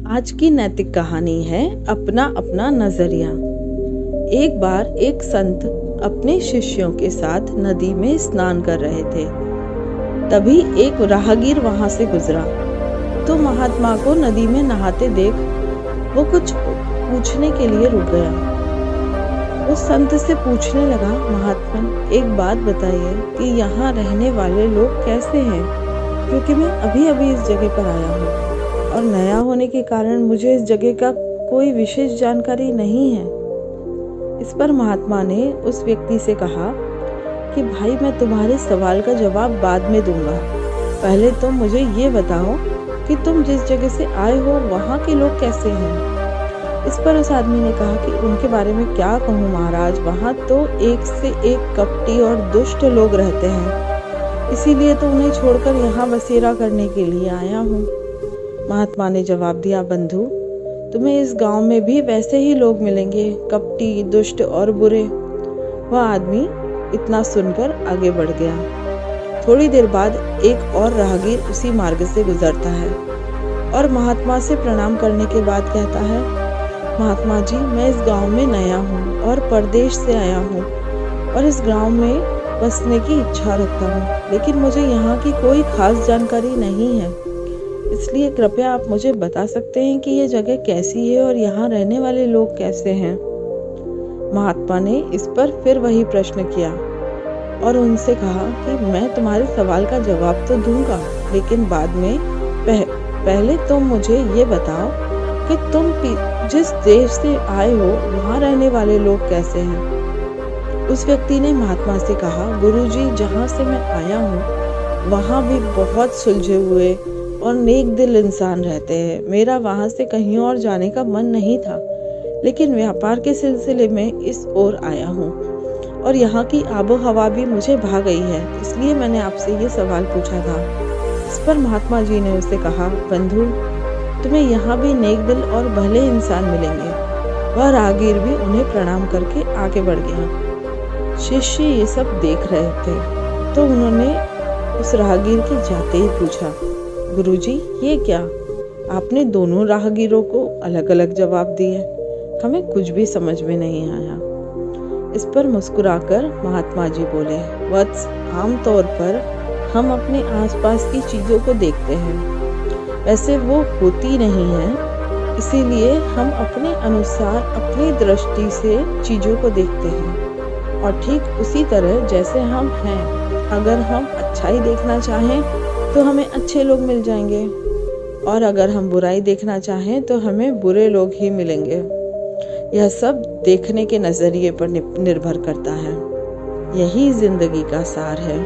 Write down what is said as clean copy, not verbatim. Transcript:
आज की नैतिक कहानी है अपना अपना नजरिया। एक बार एक संत अपने शिष्यों के साथ नदी में स्नान कर रहे थे। तभी एक राहगीर वहां से गुजरा तो महात्मा को नदी में नहाते देख वो कुछ पूछने के लिए रुक गया। वो संत से पूछने लगा, महात्मा एक बात बताइए कि यहाँ रहने वाले लोग कैसे हैं, क्योंकि मैं अभी अभी इस जगह पर आया हूँ और नया होने के कारण मुझे इस जगह का कोई विशेष जानकारी नहीं है। इस पर महात्मा ने उस व्यक्ति से कहा कि भाई मैं तुम्हारे सवाल का जवाब बाद में दूंगा, पहले तुम मुझे ये बताओ कि तुम जिस जगह से आए हो वहाँ के लोग कैसे हैं। इस पर उस आदमी ने कहा कि उनके बारे में क्या कहूँ महाराज, वहाँ तो एक से एक कपटी और दुष्ट लोग रहते हैं, इसीलिए तो उन्हें छोड़कर यहाँ बसेरा करने के लिए आया हूँ। महात्मा ने जवाब दिया, बंधु तुम्हें इस गांव में भी वैसे ही लोग मिलेंगे, कपटी, दुष्ट और बुरे। वह आदमी इतना सुनकर आगे बढ़ गया। थोड़ी देर बाद एक और राहगीर उसी मार्ग से गुजरता है और महात्मा से प्रणाम करने के बाद कहता है, महात्मा जी मैं इस गांव में नया हूँ और परदेश से आया हूँ और इस गांव में बसने की इच्छा रखता हूँ, लेकिन मुझे यहाँ की कोई खास जानकारी नहीं है, इसलिए कृपया आप मुझे बता सकते हैं कि ये जगह कैसी है और यहाँ रहने वाले लोग कैसे हैं। महात्मा ने इस पर फिर वही प्रश्न किया और उनसे कहा कि मैं तुम्हारे सवाल का जवाब तो दूंगा, लेकिन बाद में पहले तुम मुझे ये बताओ कि तुम जिस देश से आए हो वहाँ रहने वाले लोग कैसे हैं। उस व्यक्ति ने महात्मा से कहा, गुरुजी जहाँ से मैं आया हूँ वहाँ भी बहुत सुलझे हुए और नेक दिल इंसान रहते हैं। मेरा वहाँ से कहीं और जाने का मन नहीं था, लेकिन व्यापार के सिलसिले में इस ओर आया हूँ और यहाँ की आबो हवा भी मुझे भा गई है, इसलिए मैंने आपसे ये सवाल पूछा था। इस पर महात्मा जी ने उससे कहा, बंधु तुम्हें यहाँ भी नेक दिल और भले इंसान मिलेंगे। वह राहगीर भी उन्हें प्रणाम करके आगे बढ़ गया। शिष्य ये सब देख रहे थे तो उन्होंने उस राहगीर के जाते ही पूछा, गुरुजी ये क्या, आपने दोनों राहगीरों को अलग अलग जवाब दिए, हमें कुछ भी समझ में नहीं आया। इस पर मुस्कुराकर महात्मा जी बोले, वत्स आमतौर पर हम अपने आसपास की चीज़ों को देखते हैं, वैसे वो होती नहीं है, इसीलिए हम अपने अनुसार अपनी दृष्टि से चीज़ों को देखते हैं। और ठीक उसी तरह जैसे हम हैं, अगर हम अच्छाई देखना चाहें तो हमें अच्छे लोग मिल जाएंगे और अगर हम बुराई देखना चाहें तो हमें बुरे लोग ही मिलेंगे। यह सब देखने के नज़रिए पर निर्भर करता है। यही जिंदगी का सार है।